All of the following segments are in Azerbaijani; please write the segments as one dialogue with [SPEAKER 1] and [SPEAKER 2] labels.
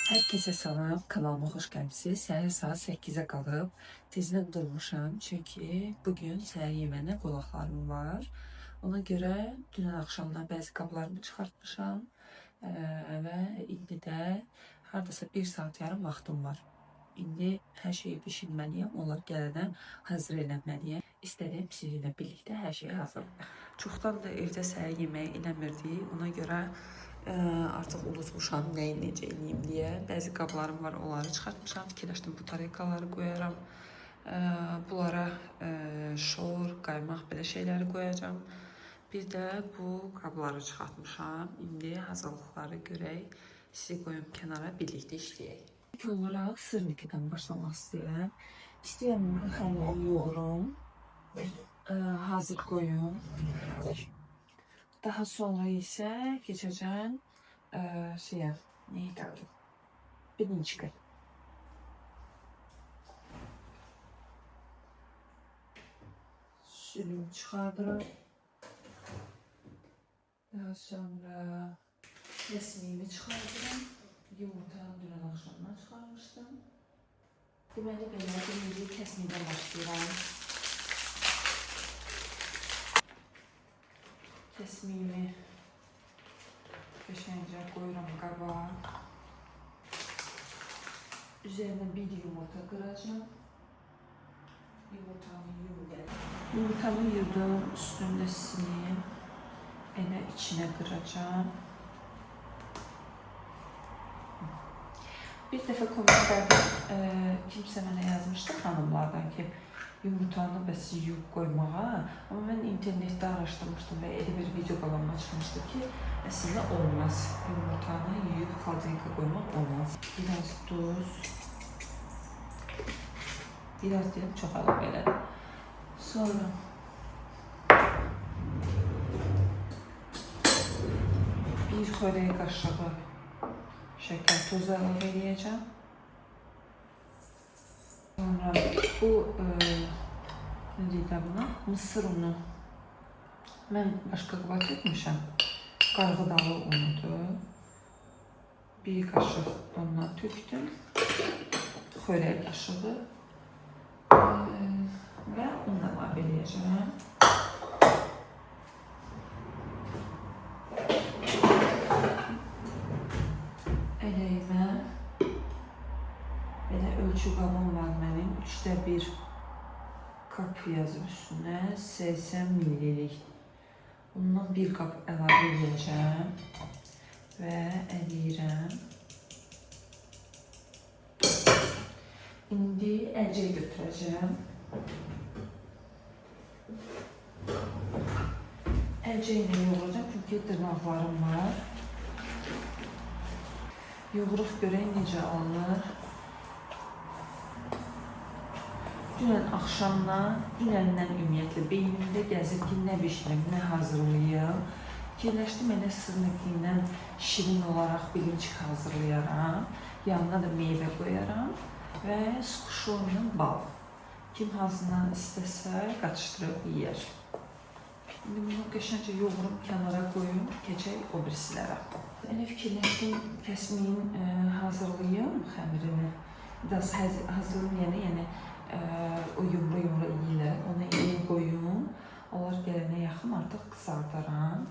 [SPEAKER 1] Herkese salam, kanalıma hoş gəlmisiniz. Səhər saat 8-ə qalıb. Tezdən durmuşam, çünki bugün səhər yeməyinə qonaqlarım var. Ona görə dünən axşamdan bəzi qablarımı çıxartmışam və indi də hardasa 1 saat yarım vaxtım var. İndi hər şeyi bişirməliyəm, onlar gələnə hazır eləməliyəm. İstədiyim sizinlə birlikdə hər şeyi hazırlayaq. Çoxdan da evdə səhər yeməyi eləmirdik, ona görə artıq unutmuşam nəyi necə eləyim deyə. Bəzi qablarım var, onları çıxartmışam. Fikirləşdim bu tarekaları qoyaram. Bunlara şor, qaymaq belə şeyləri qoyacağam. Bir də bu qabları çıxartmışam. İndi hazırlıqları görək. Sizi qoyum kənara, birlikdə işləyək. İlk olaraq sırnikidən başlamaq istəyirəm. İstəyirəm xəmiri yoğurum. Hazır qoyum. Daha sonra isə keçəcəm neydi adı? Birinci gün. Sülüm çıxardıram. Daha sonra kəsmiyimi çıxardıram. Yumurtanı dünən axşamdan çıxarmışdım. Deməli belə birinci kəsmiydən başlayıram. Kəsmiyimi qəşəngcə qoyuram qaba. Üzərinə bir yumurta qıracağım. Yumurtamı yudum, üstündə sileyim. Elə içinə qıracağım. Bir dəfə kommentlərdə kimsə mənə yazmışdı xanımlardan ki, yumurtanı bəs yuyub qoymağa. Amma mən internetdə araşdırmışdım və elə bir video qalanma çıxmışdı ki, əslində olmaz. Yumurtanı yuyub xalçaya qoymaq olmaz. Biraz duz. Biraz deyim, çox əlavə elədim. Sonra bir xörək qaşığı şəkər tozu əlavə edəcəm. Sonra bu nə deyirlər buna? Mısır unu. Mən başqa qaba tökmüşəm. Qarğıdalı unudur. Bir qaşıq ondan tökdüm. Xörək qaşığı. Və onu əlavə edəcəm. Ələyimə belə ölçü qabım var mənim. 1/3 kap yazıb üstünə 80 ml. Bundan bir qap əlavə edəcəm və ələyirəm. İndi əlcək götürəcəm. Əlcəklə yoğuracam, çünki dırnaqlarım var. Yoğuruq görək necə alınır. Dünən axşamdan, dünəndən ümumiyyətlə beynimdə gəzib ki, nə bişirim, nə hazırlayım. Fikirləşdim, elə sırnıqlıqla şirin olaraq birinci hazırlayaram. Yanına da meyvə qoyaram və skuşonla bal. Kim hansından istəsə, qatışdırıb yiyər. İndi bunu qəşəngcə yoğurum, kənara qoyum, keçək o birisilərə. Elə fikirləşdim, kəsməyin hazırlayım xəmirini. Biraz hazırlayım, yəni o yumra yiyilər, onu eləyə qoyum. Onlar gələnə yaxın artıq qızardaram.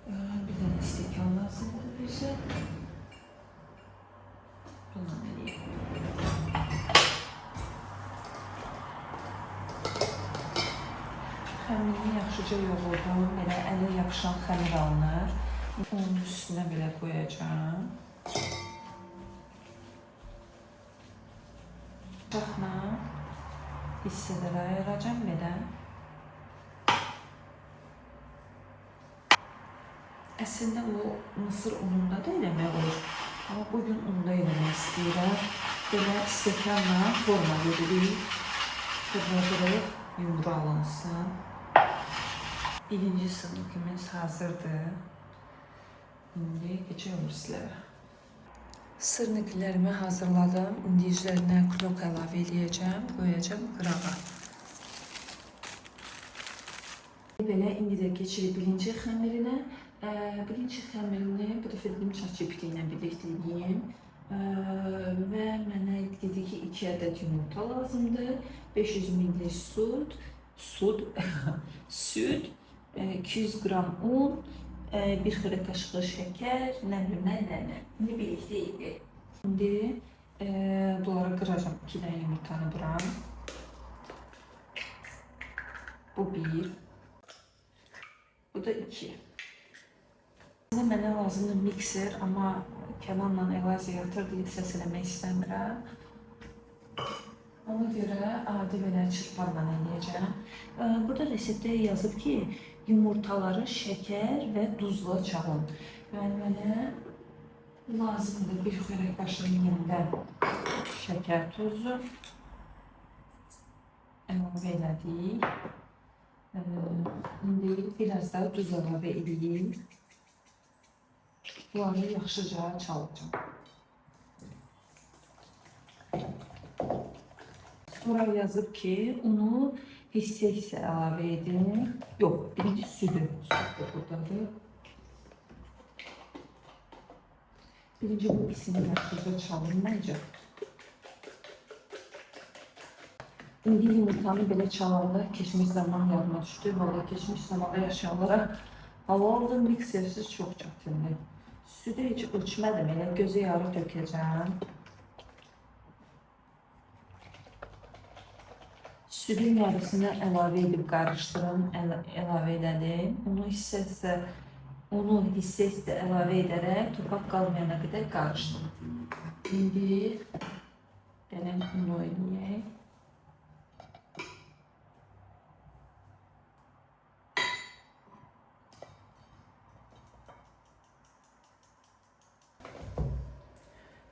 [SPEAKER 1] Bir dənə stəkan lazımdır bizə. Bundan eləyəm. Xəmirini yaxşıca yoğurdum. Belə ələ yapışan xəmir alınır. Onun üstünə belə qoyacağım. Baxma, hissələrə ayıracağım belə. Əslində bu mısır ununda da eləmək olur. Amma bugün unda eləmək istəyirəm. Belə stəkanla forma veririk. Fırladırıq, yumru alınsın. Birinci sınıfımız hazırdır. İndi keçək o birisilərə. Sırniqlərimi hazırladım. İndi üzərinə krok əlavə edəcəm, qoyacağım qırağa. Belə indi də keçirik birinci xəmirinə. Birinci xəmirini bu dəfə dedim ChatGPT ilə birlikdə edeyim. Və mənə dedi ki 2 ədəd yumurta lazımdır, 500 ml süd, 200 qram un, 1 xörək qaşığı şəkər, nə bilim nə. İndi birlikdə edək. İndi bunları qıracağım. 2 dənə yumurtanı bura. Bu 1. Bu da 2. Mənə lazımdır mikser, amma Kənanla Elaziya yatır deyə səs eləmək istəmirəm. Ona görə adi belə çırparla eləyəcəm. Burada reseptdə yazıb ki, yumurtaları şəkər və duzla çalın. Yəni mənə lazımdır 1 xörək qaşığının yanında şəkər tozu əlavə elədik. İndi biraz da duz əlavə edeyim. Bunları yaxşıca çalacağım. Sonra yazıb ki, unu hissə-hissə əlavə edin. Yox, birinci südü. Süd buradadır. Birinci bu ikisini yaxşıca çalın məncə. İndi yumurtanı belə çalanda keçmiş zaman yadıma düşdü. Valla keçmiş zamanda yaşayanlara hava aldım, miksersiz çox çətindir. Südü heç ölçmədim, elə gözə yarı tökəcəm. Südün yarısını əlavə edib qarışdırın, əlavə edelim. Onu hissə-hissə əlavə edərək torpaq qalmayana qədər qarışdırın. İndi gəlin unu eləyək.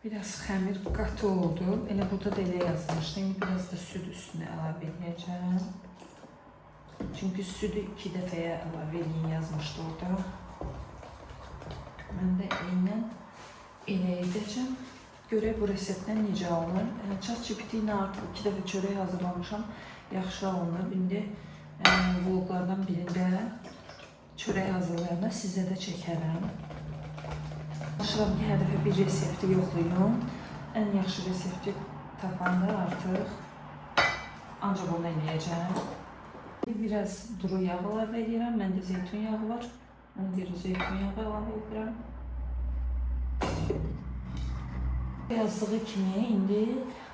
[SPEAKER 1] Biraz xəmir qatı oldu. Elə burada da elə yazmışdı. İndi biraz da süd üstünə əlavə edəcəm. Çünki südü 2 dəfəyə əlavə edin yazmışdı orada. Mən də eynən elə edəcəm. Görək bu reseptdən necə alınır. ChatGPT ilə artıq 2 dəfə çörək hazırlamışam. Yaxşı alınır. İndi vloglardan birində çörək hazırlayanda sizə də çəkərəm. Çalışıram ki, hər dəfə bir resepti yoxlayım. Ən yaxşı resepti tapanda artıq ancaq onu eləyəcəm. Biraz duru yağ əlavə edirəm. Məndə zeytun yağı var. Ona görə zeytun yağı əlavə edirəm. Yazdığı kimi indi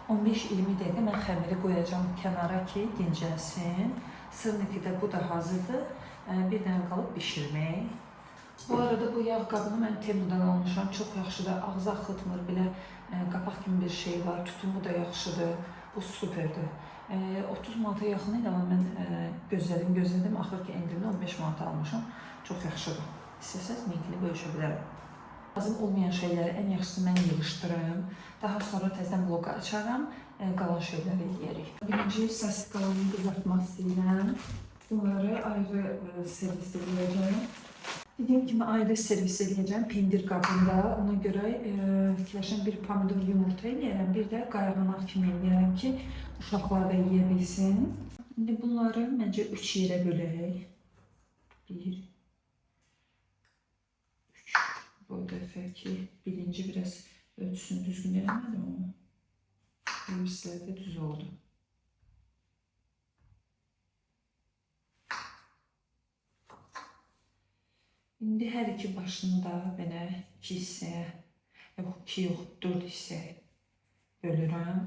[SPEAKER 1] 15-20 dəqiqə mən xəmiri qoyacağım kənara ki, dincəlsin. Sırnikidə bu da hazırdır. Bir dənə qalıb bişirmək. Bu arada bu yağ qabını mən Temu'dan almışam. Çox yaxşıdır. Ağzı axıtmır. Belə qapaq kimi bir şey var. Tutumu da yaxşıdır. Bu superdir. 30 manata yaxın idi, amma mən gözlədim. Axır ki, endirimli 15 manata almışam. Çox yaxşıdır. İstəsəz linkini bölüşə bilərəm. Lazım olmayan şeyləri ən yaxşısı mən yığışdırım. Daha sonra təzədən bloqa açaram. Qalan şeyləri eləyərik. Birinci sasikalanın qızartması ilə bunları ayrı servis edəcəm. Dediyim kimi ayrı servis edəcəm pendir qabında. Ona görə fikirləşən bir pomidor yumurta eləyərəm, bir də qayğanaq kimi eləyərəm ki, uşaqlar da yeyə bilsin. İndi bunları məncə 3 yerə bölək. 1, 3. Bu dəfə ki, birinci biraz ölçüsünü düzgün eləmədim onu. Birisləri düz oldu. İndi hər iki başını da belə 2 hissəyə, yox 2 yox 4 hissəyə bölürəm.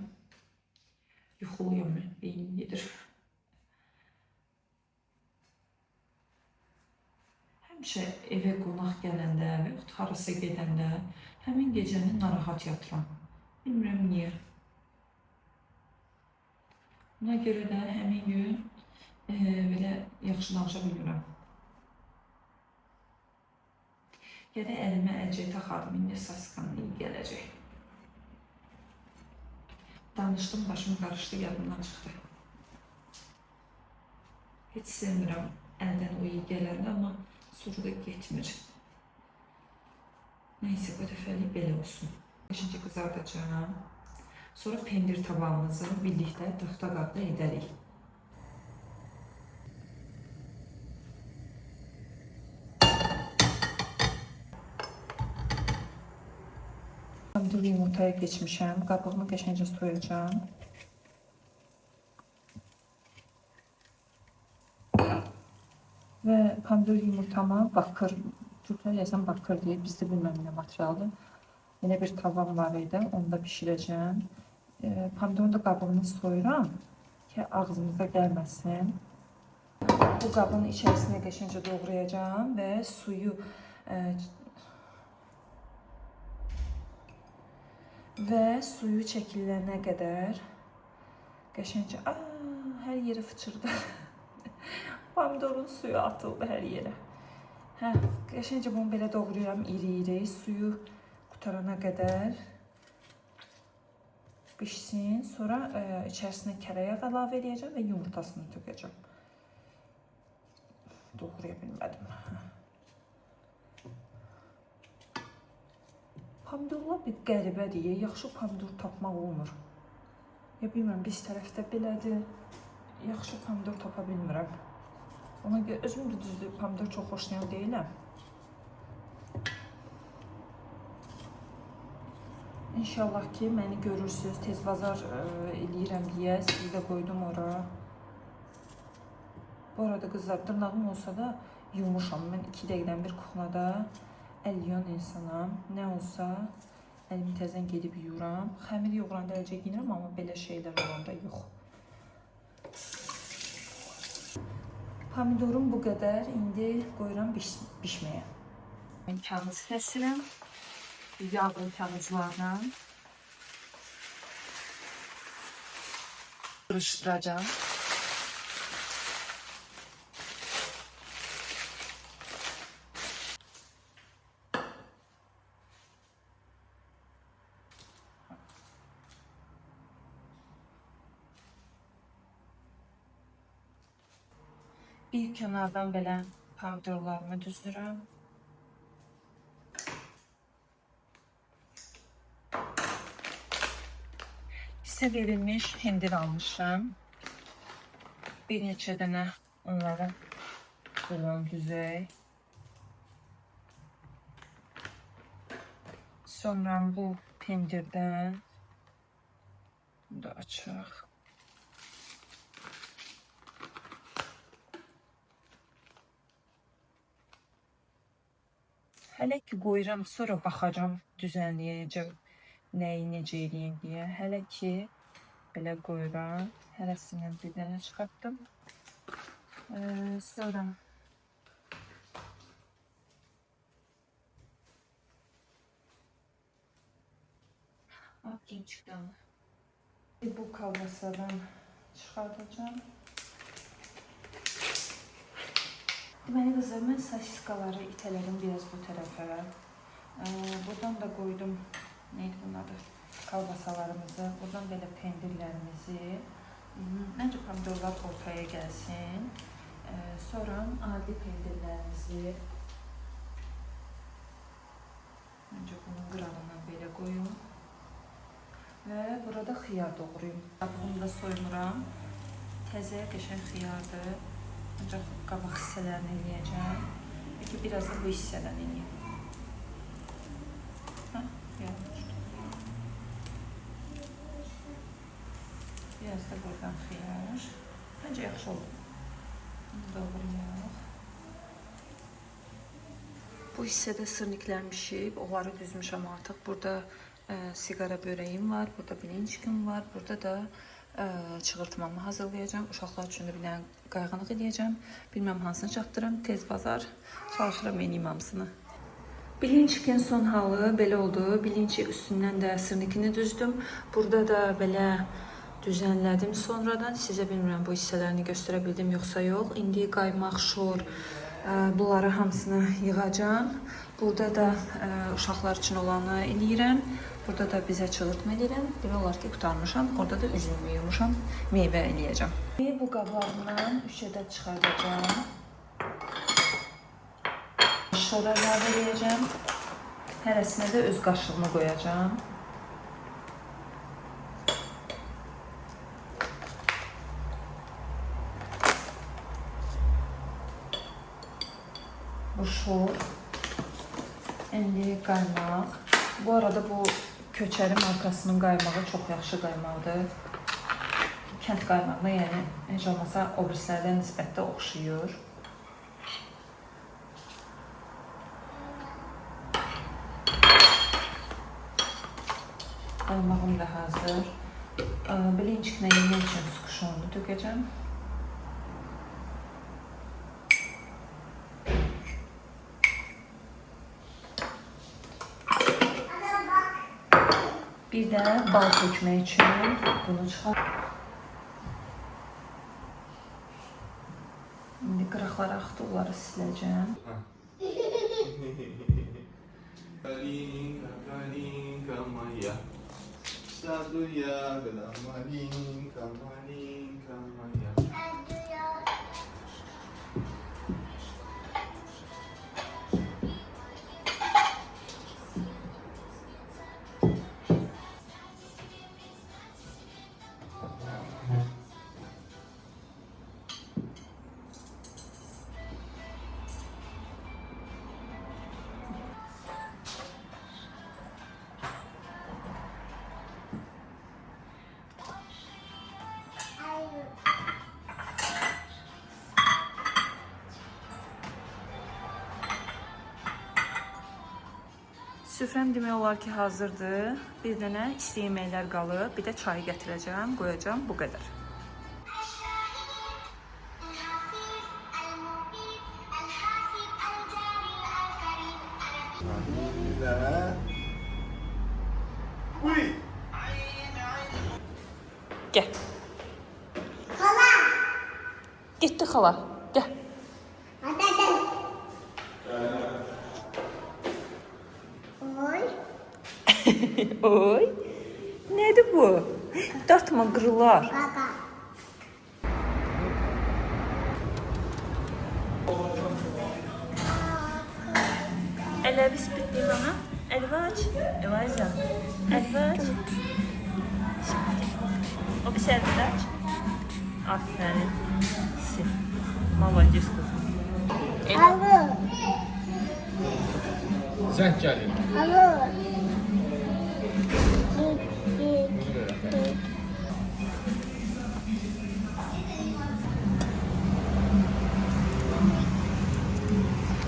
[SPEAKER 1] Yuxuluyum mən, beynim gedir. Həmişə evə qonaq gələndə və yaxud harasa gedəndə həmin gecəni narahat yatıram. Bilmirəm niyə. Buna görə də həmin gün belə yaxşı danışa bilmirəm. Gərək əlimə əlcək taxardım, indi sasikanın iyi gələcək. Danışdım, başım qarışdı, yadımdan çıxdı. Heç sevmirəm əldən o iyi gələndə, amma sonra da getmir. Neyse, bu dəfəlik belə olsun. Beşinci qızardacağım. Sonra pendir tabağımızı birlikdə taxta qabda edərik. pomidor yumurtaya geçmişəm. Qabığını qəşəngcə soyacağım. Və pomidor yumurtama bakır, Türklər yəsən bakır deyir, bizdə bilməm nə materialdır. Yine bir tavam var idi, onu da pişirəcəm. Pomidorun da qabığını soyuram ki, ağzımıza gəlməsin. Bu qabın içərisinə qəşəngcə doğrayacağım və suyu çəkilənə qədər qəşəngcə hər yeri fıçırdı. Pomidorun suyu atıldı hər yerə. Qəşəngcə bunu belə doğrayıram iri-iri, suyu qutarana qədər pişsin. Sonra içərisinə kərəyağ əlavə edəcəm və yumurtasını tökəcəm. Doğraya bilmədim. Pomidorlar bir qəribədir, yaxşı pomidor tapmaq olmur. Ya bilmirəm, biz tərəfdə belədir, yaxşı pomidor tapa bilmirəm. Ona görə özüm də düzdür, pomidor çox xoşlayan deyiləm. İnşallah ki, məni görürsünüz, tez bazar eləyirəm deyə sizi də qoydum ora. Bu arada qızlar, dırnağım olsa da yumuşam. Mən 2 dəqiqədən bir kuxnada əliyən insanam. Nə olsa əlimi təzən gedib yuyuram. Xəmir yoğuranda əlcə giyinirəm, amma belə şeylər olanda yox. Pomidorum bu qədər. İndi qoyuram bişməyə. Mən kağız kəsirəm. Yağlı kağızlarla qırışdıracağım. Bir kənardan belə pomidorlarımı düzdürəm. Hissə verilmiş hindir almışam. Bir neçə dənə onları düzək. Sonra bu pendirdən da açaq. Hələ ki qoyuram, sonra baxacam, düzənləyəcəm, nəyi necə eləyim deyə. Hələ ki belə qoyuram, hərəsindən bir dənə çıxartdım. Sonra gençdən bu kalbasadan çıxardacağım. Deməli qızlar, mən sosiskaları itələdim biraz bu tərəfə. Buradan da qoydum, neydi bunun adı? Kalbasalarımızı, buradan belə pendirlərimizi. Məncə pomidorlar ortaya gəlsin. Sonra adi pendirlərimizi məncə bunun qırağından belə qoyum. Və burada xiyar doğrayım. Bunu da soymuram. Təzə qəşəng xiyardır. Ancaq qabaq hissələrini eləyəcəm. Peki biraz da bu hissədən eləyəm. Biraz da buradan xiyar. Bence yaxşı oldu. Doğrayaq. Bu hissədə sırniklərim pişib, onları düzmüşəm artıq. Burada sigara börəyim var, burada bilinçkim var, burada da çığırtmamı hazırlayacağım. Uşaqlar üçün də bir dənə qayğanıq edəcəm. Bilməm hansını çatdırım. Tez bazar çalışıram eləyim hamısını. Bilinçkin son halı belə oldu. Bilinci üstündən də sırnikini düzdüm. Burada da belə düzənlədim sonradan. Sizə bilmirəm bu hissələrini göstərə bildim yoxsa yox. İndi qaymaq, şor, bunları hamısını yığacağım. Burada da uşaqlar üçün olanı eləyirəm. Burada da bizə çığırtma edirəm. Demək olar ki, qutarmışam. Orada da üzümü yumuşam. Meyvə eləyəcəm. Bu qablarından 3 ədəd çıxardacağım. Şora əlavə edəcəm. Hərəsinə də öz qaşığımı qoyacağım. Bu şor. İndi qaymaq. Bu arada bu Köçəri markasının qaymağı çox yaxşı qaymaqdır. Kənd qaymağına, yəni heç olmasa o birislərdən nisbətdə oxşuyur. Qaymağım da hazır. Bilinçiklə yemək üçün sukuşonu tökəcəm. Bir də bal tökmək üçün bunu çıxar. İndi qıraqlar axdı, onları siləcəm.
[SPEAKER 2] Malinka moja, sadu jagla, malinka moja.
[SPEAKER 1] Süfrəm demək olar ki hazırdır. Bir dənə isti yeməklər qalıb, bir də çay gətirəcəm, qoyacam, bu qədər. Gəl.
[SPEAKER 3] Hala.
[SPEAKER 1] Getdi xala, gəl.
[SPEAKER 3] Oy.
[SPEAKER 1] Oy, nədir bu? Dartma, qırılar.
[SPEAKER 3] Kaka.
[SPEAKER 1] Ələvi spitli bana. Əlvaç. Əlvaca. Əlvaç. O bir sərdə aç. Aferin. Sil. Malacız kızım.
[SPEAKER 3] Halı.
[SPEAKER 2] Zəng gəlir.
[SPEAKER 3] Halı.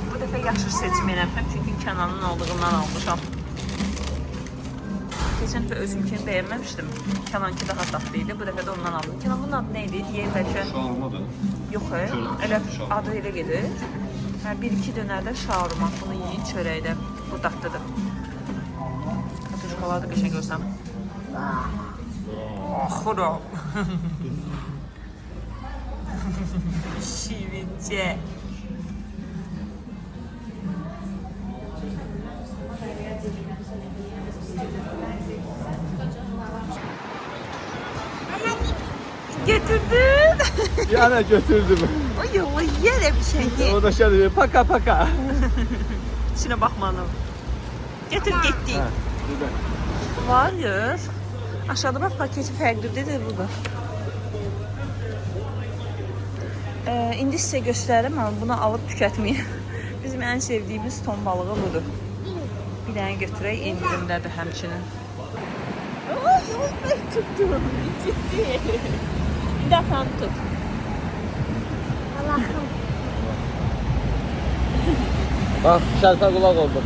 [SPEAKER 1] Bu dəfə yaxşı seçim eləmişəm, çünki Kənanın aldığından almışam. Keçən dəfə özümkini bəyənməmişdim. Kənanki daha tatlı idi, bu dəfə də ondan aldım. Kənan bunun adı nə idi? Yer bəlkə?
[SPEAKER 2] Şalmadır.
[SPEAKER 1] Yox, elə adı elə gedir. Hə, 1-2 dönərdə şaurma, bunu yiyin çörəkdə. Bu dadlıdır. Katuşkalar da qəşəng görsəm. Axıram. Şirincə. Getirdin.
[SPEAKER 2] Yani götürdüm.
[SPEAKER 1] O yolla yerə bir şey ye.
[SPEAKER 2] O da şey diyor, paka paka.
[SPEAKER 1] İçinə baxmalım. Getir getdik.
[SPEAKER 2] Ha, güzel.
[SPEAKER 1] Hayır. Aşağıda bak paketi fərqlidir de bu da. İndi sizə göstərim ama bunu alıb tükətməyin. Bizim en sevdiğimiz ton balığı budur. Bir dənə götürək, indirimdədir həmçinin. Oh, ben tuttum. Ciddi. Bir daha tut.
[SPEAKER 3] Allah'ım.
[SPEAKER 2] Bak şarkı kulak oldu.